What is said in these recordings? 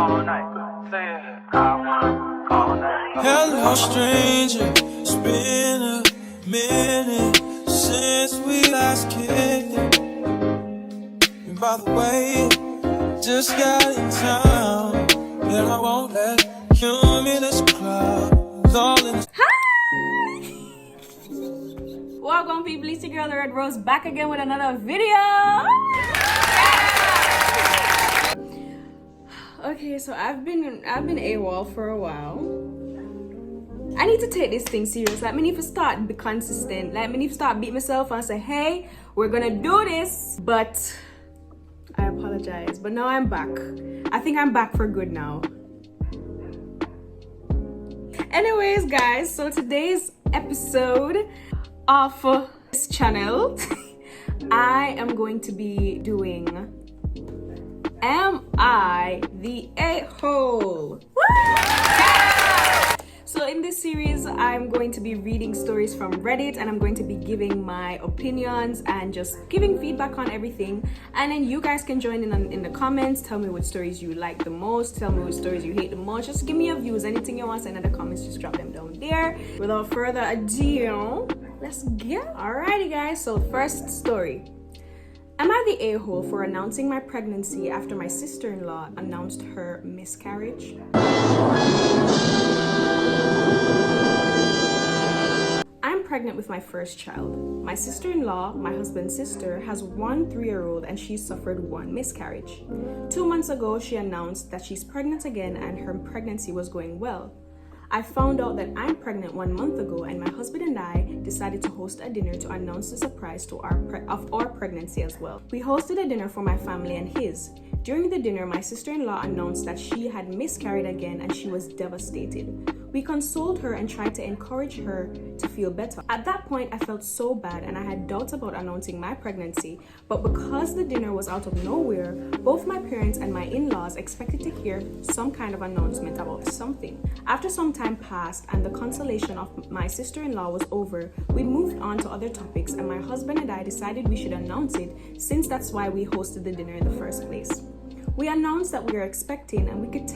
all night. Say it, I wanna all night. Hello, stranger. It's been a minute since we last kicked it. And by the way, just got in town, and I won't let you in this club. It's all in. Welcome people, it's your girl the Red Rose back again with another video. Okay, so I've been AWOL for a while. I need to take this thing serious. Like, I need to start be consistent. Like, I need to start beat myself and say, hey, we're gonna do this. But I apologize. But now I'm back. I think I'm back for good now. Anyways, guys, so today's episode of this channel, I am going to be doing Am I the A-hole? So in this series, I'm going to be reading stories from Reddit and I'm going to be giving my opinions and just giving feedback on everything. And then you guys can join in the comments. Tell me what stories you like the most. Tell me what stories you hate the most. Just give me your views. Anything you want to send in the comments, just drop them down there. Without further ado, let's get. Alrighty guys, so first story. Am I the a-hole for announcing my pregnancy after my sister-in-law announced her miscarriage? I'm pregnant with my first child. My sister-in-law, my husband's sister, has one 3-year-old and she suffered one miscarriage. 2 months ago, she announced that she's pregnant again and her pregnancy was going well. I found out that I'm pregnant 1 month ago and my husband and I decided to host a dinner to announce the surprise to our pregnancy as well. We hosted a dinner for my family and his. During the dinner, my sister-in-law announced that she had miscarried again and she was devastated. We consoled her and tried to encourage her to feel better. At that point, I felt so bad and I had doubts about announcing my pregnancy, but because the dinner was out of nowhere, both my parents and my in-laws expected to hear some kind of announcement about something. After some time passed and the consolation of my sister-in-law was over, we moved on to other topics and my husband and I decided we should announce it since that's why we hosted the dinner in the first place. We announced that we were expecting and we could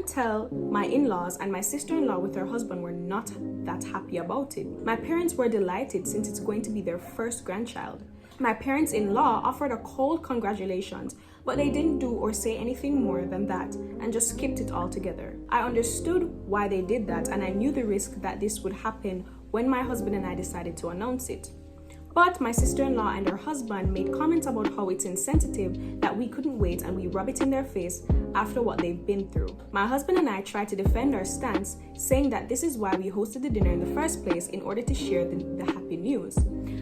tell my in-laws and my sister-in-law with her husband were not that happy about it. My parents were delighted since it's going to be their first grandchild. My parents-in-law offered a cold congratulations, but they didn't do or say anything more than that and just skipped it altogether. I understood why they did that and I knew the risk that this would happen when my husband and I decided to announce it. But my sister-in-law and her husband made comments about how it's insensitive that we couldn't wait and we rub it in their face after what they've been through. My husband and I tried to defend our stance, saying that this is why we hosted the dinner in the first place in order to share the happy news.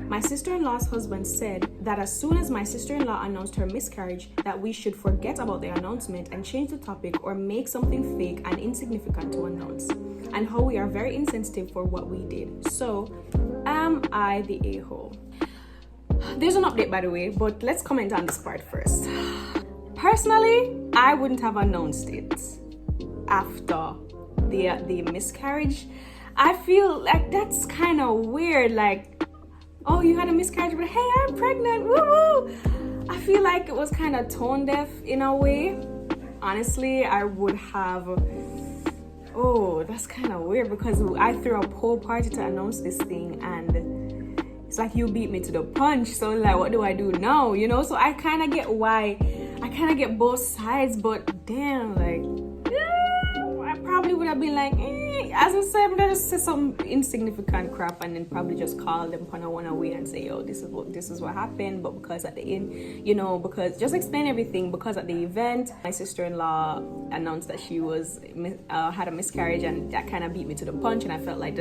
My sister-in-law's husband said that as soon as my sister-in-law announced her miscarriage, that we should forget about the announcement and change the topic or make something fake and insignificant to announce, and how we are very insensitive for what we did. So, am I the a-hole? There's an update by the way, but let's comment on this part first. Personally, I wouldn't have announced it after the miscarriage. I feel like that's kind of weird, like, oh, you had a miscarriage, but hey, I'm pregnant, woo-woo! I feel like it was kind of tone deaf in a way. Honestly, I would have, oh, that's kind of weird because I threw a whole party to announce this thing and it's like you beat me to the punch. So like, what do I do now? You know, so I kind of get why, I kind of get both sides, but damn, like, I probably would have been like, as I said, I'm gonna say some insignificant crap and then probably just call them on a one-away and say, yo, this is what happened. But because at the end, you know, because just explain everything, because at the event, my sister-in-law announced that she was had a miscarriage and that kind of beat me to the punch and I felt like,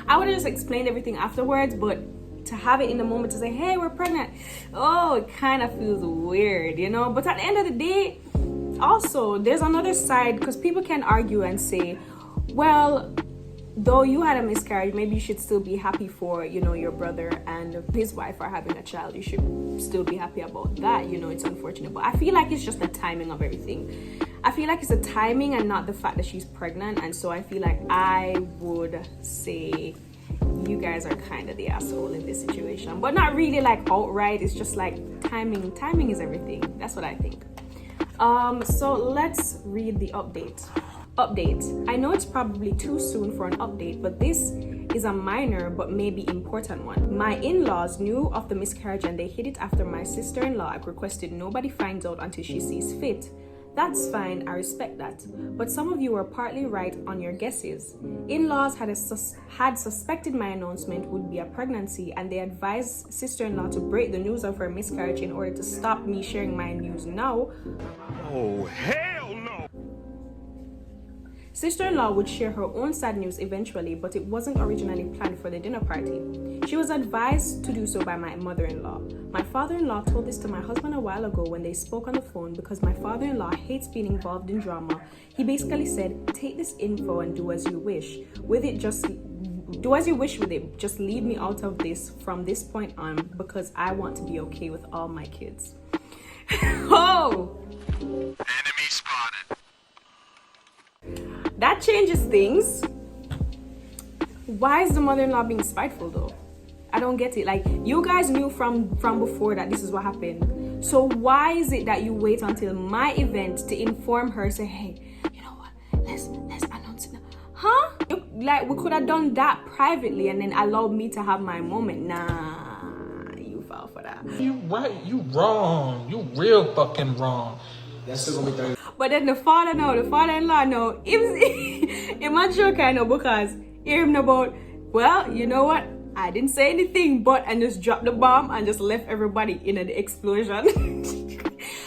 I would have just explained everything afterwards, but to have it in the moment to say, hey, we're pregnant, oh, it kind of feels weird, you know. But at the end of the day, also there's another side, because people can argue and say, well, though you had a miscarriage, maybe you should still be happy for, you know, your brother and his wife are having a child. You should still be happy about that, you know. It's unfortunate, but I feel like it's just the timing of everything. I feel like it's the timing and not the fact that she's pregnant. And so I feel like I would say you guys are kind of the asshole in this situation, but not really like outright. It's just like timing is everything. That's what I think. So let's read the update. I know it's probably too soon for an update, but this is a minor but maybe important one. My in-laws knew of the miscarriage and they hid it after my sister-in-law requested nobody finds out until she sees fit. That's fine, I respect that. But some of you were partly right on your guesses. In-laws had suspected my announcement would be a pregnancy, and they advised sister-in-law to break the news of her miscarriage in order to stop me sharing my news now. Oh, hell no! Sister-in-law would share her own sad news eventually, but it wasn't originally planned for the dinner party. She was advised to do so by my mother-in-law. My father-in-law told this to my husband a while ago when they spoke on the phone because my father-in-law hates being involved in drama. He basically said, take this info and do as you wish. Do as you wish with it. Just leave me out of this from this point on because I want to be okay with all my kids. Oh! Enemy spotted. That changes things. Why is the mother-in-law being spiteful though? I don't get it. Like, you guys knew from before that this is what happened. So why is it that you wait until my event to inform her, say, hey, you know what? Let's announce it now. Huh? Like, we could have done that privately and then allowed me to have my moment. Nah, you fell for that. You right, you wrong. You real fucking wrong. That's still gonna be 30. But then the father-in-law know. It might joke I know because hear him about, well, you know what? I didn't say anything but and just dropped the bomb and just left everybody in an explosion.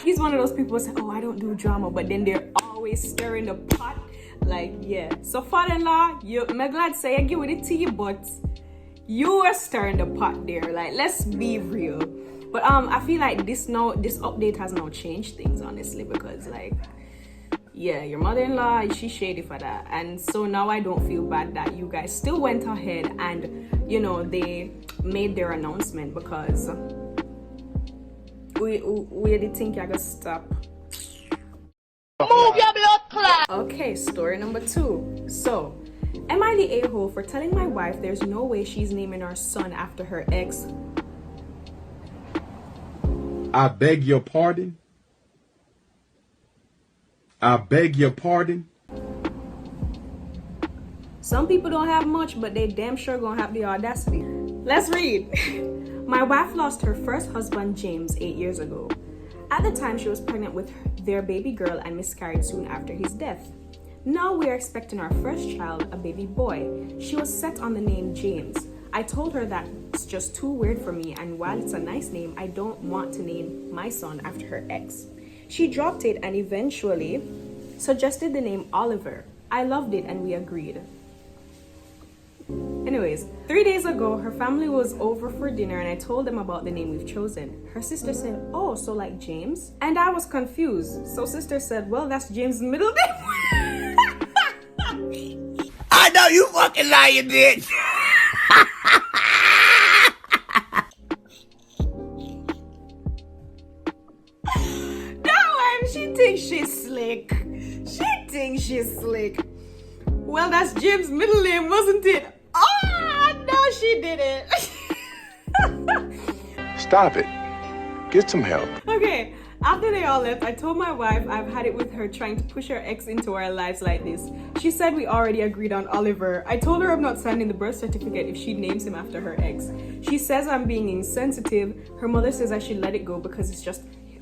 He's one of those people who say, oh, I don't do drama, but then they're always stirring the pot. Like, yeah. So father-in-law, I'm glad say I give it to you, but you are stirring the pot there. Like, let's be real. But I feel like this update has now changed things, honestly, because like, yeah, your mother-in-law, she's shady for that. And so now I don't feel bad that you guys still went ahead and, you know, they made their announcement because we did think I could stop. Move your blood clot. Okay, story number 2. So, am I the a-hole for telling my wife there's no way she's naming our son after her ex? I beg your pardon? I beg your pardon? Some people don't have much, but they damn sure gonna have the audacity. Let's read. My wife lost her first husband, James, 8 years ago. At the time, she was pregnant with their baby girl and miscarried soon after his death. Now we are expecting our first child, a baby boy. She was set on the name James. I told her that it's just too weird for me, and while it's a nice name, I don't want to name my son after her ex. She dropped it and eventually suggested the name Oliver. I loved it and we agreed. Anyways, 3 days ago, her family was over for dinner and I told them about the name we've chosen. Her sister said, oh, so like James? And I was confused. So sister said, well, that's James' middle name. I know you fucking lying, bitch. She thinks she's slick. Well, that's Jim's middle name, wasn't it? Oh, no, she didn't. Stop it. Get some help. Okay, after they all left, I told my wife I've had it with her trying to push her ex into our lives like this. She said we already agreed on Oliver. I told her I'm not signing the birth certificate if she names him after her ex. She says I'm being insensitive. Her mother says I should let it go because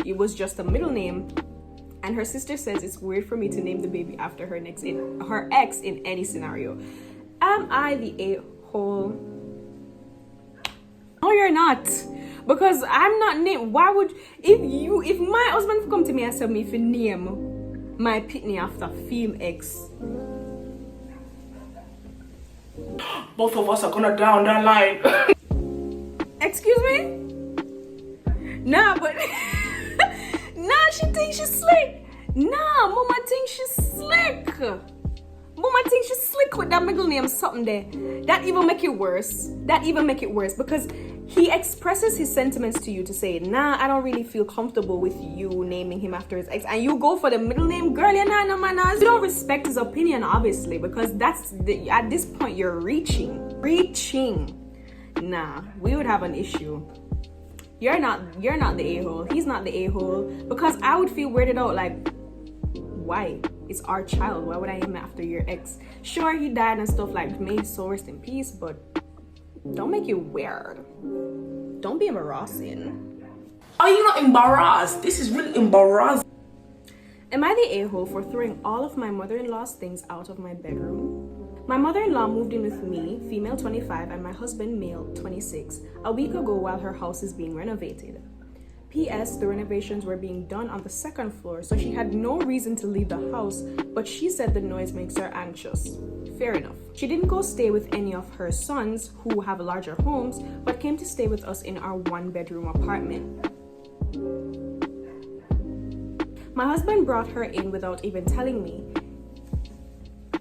it was just a middle name. And her sister says it's weird for me to name the baby after her ex in any scenario. Am I the a-hole? No, you're not. Because I'm not named. Why would if my husband come to me and tell me if you name my pitney after film ex? Both of us are gonna down that line. Excuse me? Nah, but nah, she thinks she's slick. Nah, Mama thinks she's slick. Mama thinks she's slick with that middle name something there. That even make it worse. Because he expresses his sentiments to you to say, nah, I don't really feel comfortable with you naming him after his ex. And you go for the middle name, girl, you're not no manners. You don't respect his opinion, obviously, because at this point you're reaching. Nah, we would have an issue. You're not the a-hole. He's not the a-hole. Because I would feel weirded out, like, why? It's our child. Why would I name it after your ex? Sure, he died and stuff, like, may his soul rest in peace, but don't make it weird. Don't be embarrassing. Are you not embarrassed? This is really embarrassing. Am I the a-hole for throwing all of my mother-in-law's things out of my bedroom? My mother-in-law moved in with me, female 25, and my husband, male 26, a week ago while her house is being renovated. P.S. The renovations were being done on the second floor, so she had no reason to leave the house, but she said the noise makes her anxious. Fair enough. She didn't go stay with any of her sons, who have larger homes, but came to stay with us in our one-bedroom apartment. My husband brought her in without even telling me.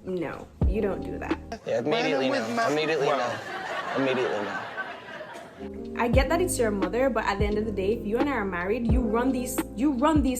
No, you don't do that. Yeah, immediately no. Immediately no. Immediately no. I get that it's your mother, but at the end of the day, if you and I are married, you run these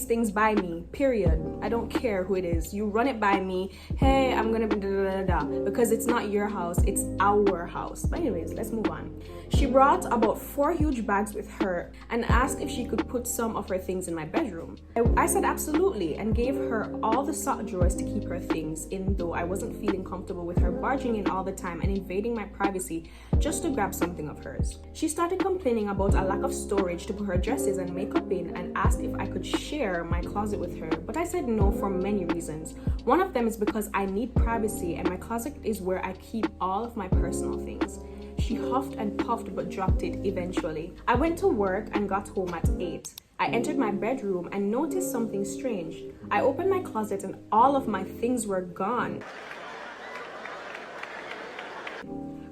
things by me, period. I don't care who it is. You run it by me. Hey, I'm gonna because it's not your house, it's our house. But anyways, let's move on. She brought about 4 huge bags with her and asked if she could put some of her things in my bedroom. I said absolutely and gave her all the sock drawers to keep her things in, though I wasn't feeling comfortable with her barging in all the time and invading my privacy just to grab something of hers. She started complaining about a lack of storage to put her dresses and makeup in and asked if I could share my closet with her, but I said no for many reasons. One of them is because I need privacy and my closet is where I keep all of my personal things. She huffed and puffed but dropped it eventually. I went to work and got home at 8. I entered my bedroom and noticed something strange. I opened my closet and all of my things were gone.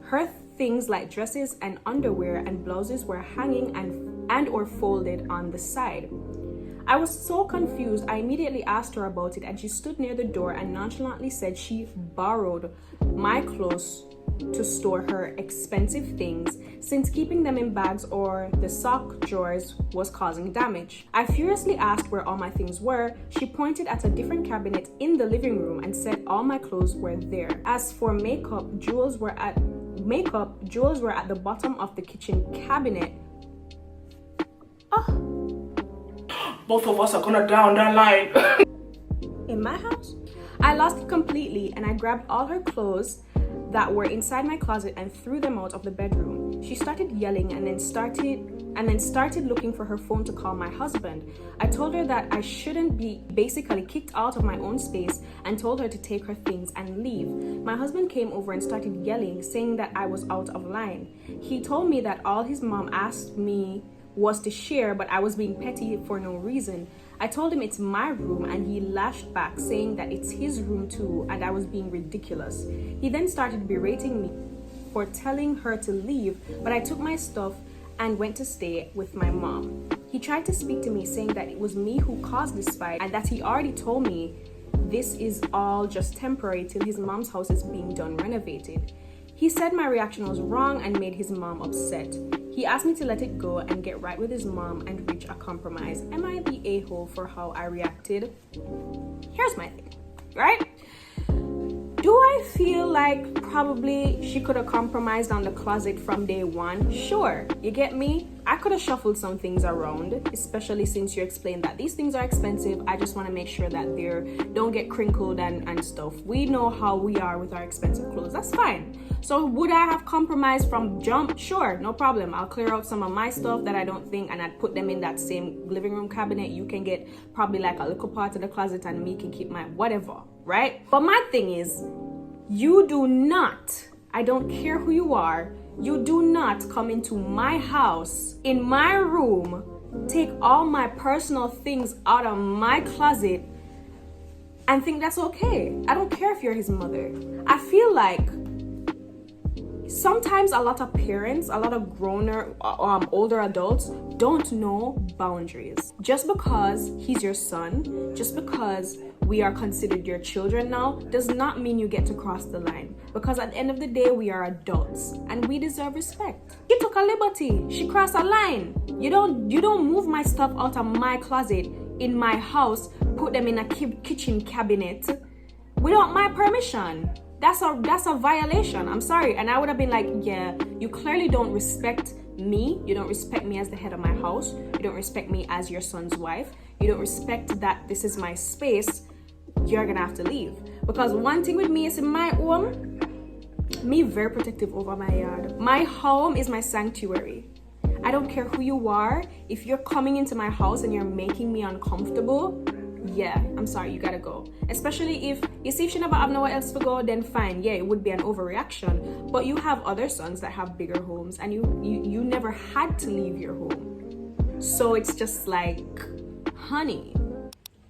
Her things like dresses and underwear and blouses were hanging and or folded on the side. I was so confused. I immediately asked her about it and she stood near the door and nonchalantly said she borrowed my clothes to store her expensive things since keeping them in bags or the sock drawers was causing damage. I furiously asked where all my things were. She pointed at a different cabinet in the living room and said all my clothes were there. As for makeup, jewels were at the bottom of the kitchen cabinet. Oh. Both of us are gonna down that line. In my house? I lost it completely and I grabbed all her clothes that were inside my closet and threw them out of the bedroom. She started yelling and then started looking for her phone to call my husband. I told her that I shouldn't be basically kicked out of my own space and told her to take her things and leave. My husband came over and started yelling, saying that I was out of line. He told me that all his mom asked me was to share, but I was being petty for no reason. I told him it's my room and he lashed back, saying that it's his room too and I was being ridiculous. He then started berating me for telling her to leave, but I took my stuff and went to stay with my mom. He tried to speak to me, saying that it was me who caused this fight and that he already told me this is all just temporary till his mom's house is being done renovated. He said my reaction was wrong and made his mom upset. He asked me to let it go and get right with his mom and reach a compromise. Am I the a-hole for how I reacted? Here's my thing, right? Do I feel like probably she could have compromised on the closet from day one? Sure, you get me? I could have shuffled some things around, especially since you explained that these things are expensive. I just want to make sure that they don't get crinkled and stuff. We know how we are with our expensive clothes. That's fine. So would I have compromised from jump? Sure, no problem. I'll clear out some of my stuff that I don't think and I'd put them in that same living room cabinet. You can get probably like a little part of the closet and me can keep my whatever, right? But my thing is, you do not, I don't care who you are, you do not come into my house, in my room, take all my personal things out of my closet and think that's okay. I don't care if you're his mother. I feel like sometimes a lot of parents, a lot of older adults don't know boundaries. Just because he's your son, just because we are considered your children now, does not mean you get to cross the line. Because at the end of the day, we are adults and we deserve respect. She took a liberty. She crossed a line. You don't move my stuff out of my closet in my house, put them in a kitchen cabinet without my permission. That's a violation. I'm sorry. And I would have been like, yeah, you clearly don't respect me, you don't respect me as the head of my house, you don't respect me as your son's wife, you don't respect that this is my space, you're gonna have to leave. Because one thing with me is in my home, me very protective over my yard. My home is my sanctuary. I don't care who you are. If you're coming into my house and you're making me uncomfortable, yeah, I'm sorry, you gotta go. Especially if you see if she never have nowhere else to go, then fine, yeah, it would be an overreaction. But you have other sons that have bigger homes, and you never had to leave your home. So it's just like, honey,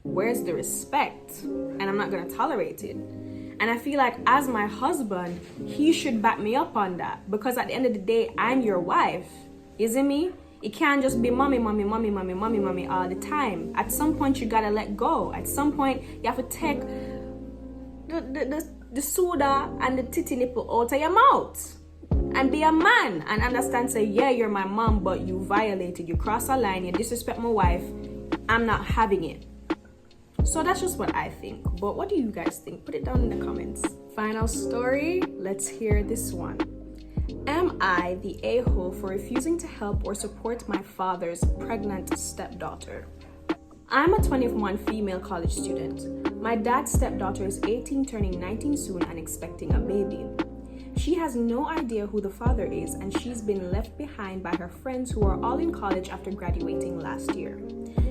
where's the respect? And I'm not gonna tolerate it. And I feel like as my husband, he should back me up on that, because at the end of the day, I'm your wife, isn't me? It can't just be mommy, mommy, mommy, mommy, mommy, mommy all the time. At some point, you gotta let go. At some point, you have to take the soda and the titty nipple out of your mouth and be a man and understand, say, yeah, you're my mom, but you violated, you crossed a line, you disrespect my wife. I'm not having it. So that's just what I think. But what do you guys think? Put it down in the comments. Final story. Let's hear this one. Am I the a-hole for refusing to help or support my father's pregnant stepdaughter? I'm a 21 female college student. My dad's stepdaughter is 18, turning 19 soon and expecting a baby. She has no idea who the father is, and she's been left behind by her friends who are all in college after graduating last year.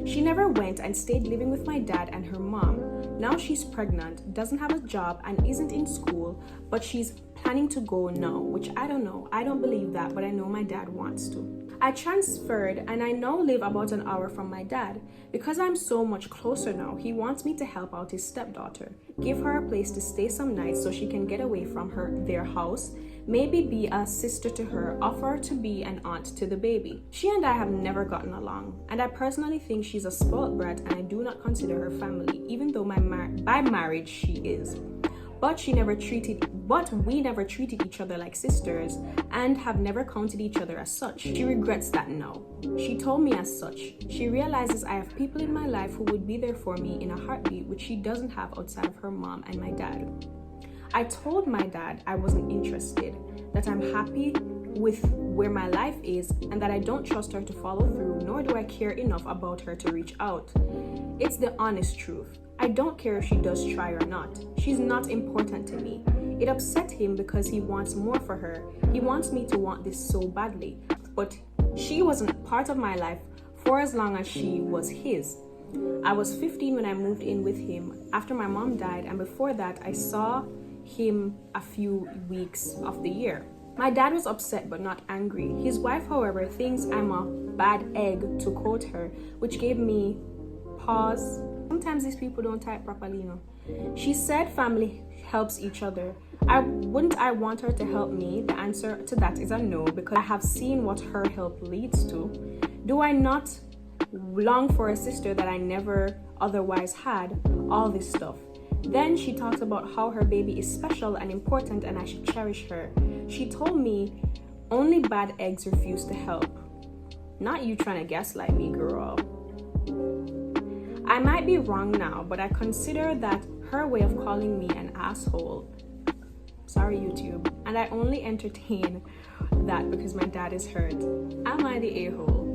She never went and stayed living with my dad and her mom. Now she's pregnant, doesn't have a job, and isn't in school, but she's planning to go now, which I don't know. I don't believe that, but I know my dad wants to. I transferred and I now live about an hour from my dad. Because I'm so much closer now, he wants me to help out his stepdaughter, give her a place to stay some nights so she can get away from their house, maybe be a sister to her, offer to be an aunt to the baby. She and I have never gotten along, and I personally think she's a spoiled brat, and I do not consider her family, even though by marriage she is. But we never treated each other like sisters and have never counted each other as such. She regrets that now. She told me as such. She realizes I have people in my life who would be there for me in a heartbeat, which she doesn't have outside of her mom and my dad. I told my dad I wasn't interested, that I'm happy with where my life is, and that I don't trust her to follow through, nor do I care enough about her to reach out. It's the honest truth. I don't care if she does try or not. She's not important to me. It upset him because he wants more for her. He wants me to want this so badly. But she wasn't part of my life for as long as she was his. I was 15 when I moved in with him after my mom died, and before that I saw him a few weeks of the year. My dad was upset but not angry. His wife, however, thinks I'm a bad egg, to quote her, which gave me pause. Sometimes these people don't type properly, you know. She said family helps each other. I want her to help me? The answer to that is a no, because I have seen what her help leads to. Do I not long for a sister that I never otherwise had? All this stuff. Then she talks about how her baby is special and important and I should cherish her. She told me only bad eggs refuse to help. Not you trying to gaslight me, girl. I might be wrong now, but I consider that her way of calling me an asshole. Sorry, YouTube. And I only entertain that because my dad is hurt. Am I the a-hole?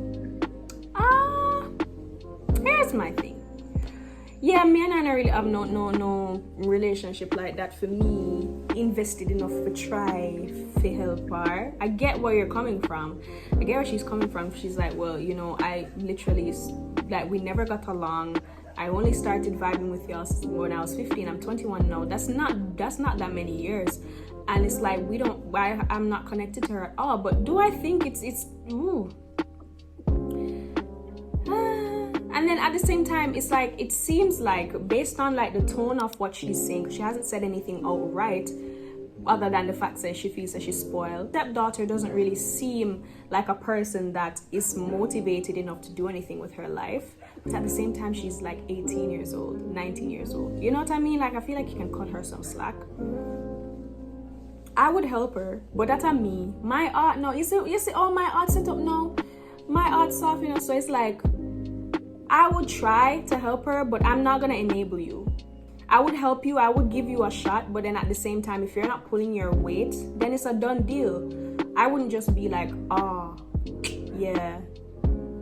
Here's my thing. Yeah, me and I don't really have no relationship like that for me. Invested enough to try to help her. I get where you're coming from. I get where she's coming from. She's like, well, you know, I literally, like, we never got along. I only started vibing with y'all when I was 15. I'm 21 now. That's not that many years. And it's like, I'm not connected to her at all. But do I think it's ooh. And then at the same time, it's like, it seems like, based on like the tone of what she's saying, she hasn't said anything outright other than the fact that she feels that she's spoiled. Stepdaughter doesn't really seem like a person that is motivated enough to do anything with her life. But at the same time, she's like 18 years old, 19 years old. You know what I mean? Like, I feel like you can cut her some slack. I would help her, but that's on me. My art, no, you see all my art set up now? My art's soft, you know, so it's like, I would try to help her, but I'm not gonna enable you. I would help you, I would give you a shot, but then at the same time, if you're not pulling your weight, then it's a done deal. I wouldn't just be like, oh, yeah,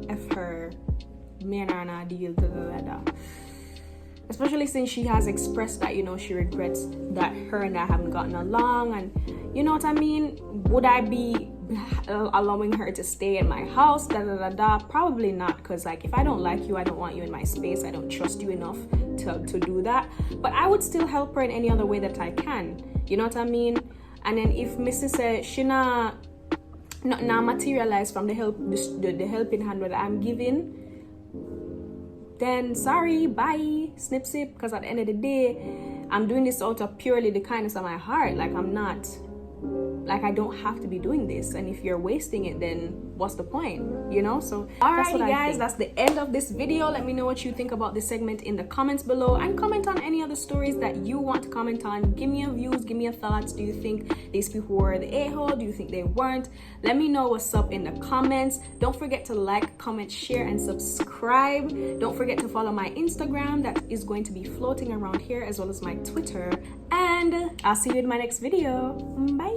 F her, me and her and a deal, da, da, da, da. Especially since she has expressed that, you know, she regrets that her and I haven't gotten along, and you know what I mean? Would I be allowing her to stay in my house, da da da da? Probably not, because like if I don't like you, I don't want you in my space, I don't trust you enough to do that. But I would still help her in any other way that I can, you know what I mean? And then if Mrs. said she not materialize from the helping hand that I'm giving, then sorry, bye, snip snip, because at the end of the day, I'm doing this out of purely the kindness of my heart. Like I'm not, like I don't have to be doing this, and if you're wasting it, then what's the point, you know? So alright guys, that's the end of this video. Let me know what you think about this segment in the comments below, and comment on any other stories that you want to comment on. Give me your views, give me your thoughts. Do you think these people were the a-hole? Do you think they weren't? Let me know what's up in the comments. Don't forget to like, comment, share, and subscribe. Don't forget to follow my Instagram that is going to be floating around here, as well as my Twitter, and I'll see you in my next video. Bye.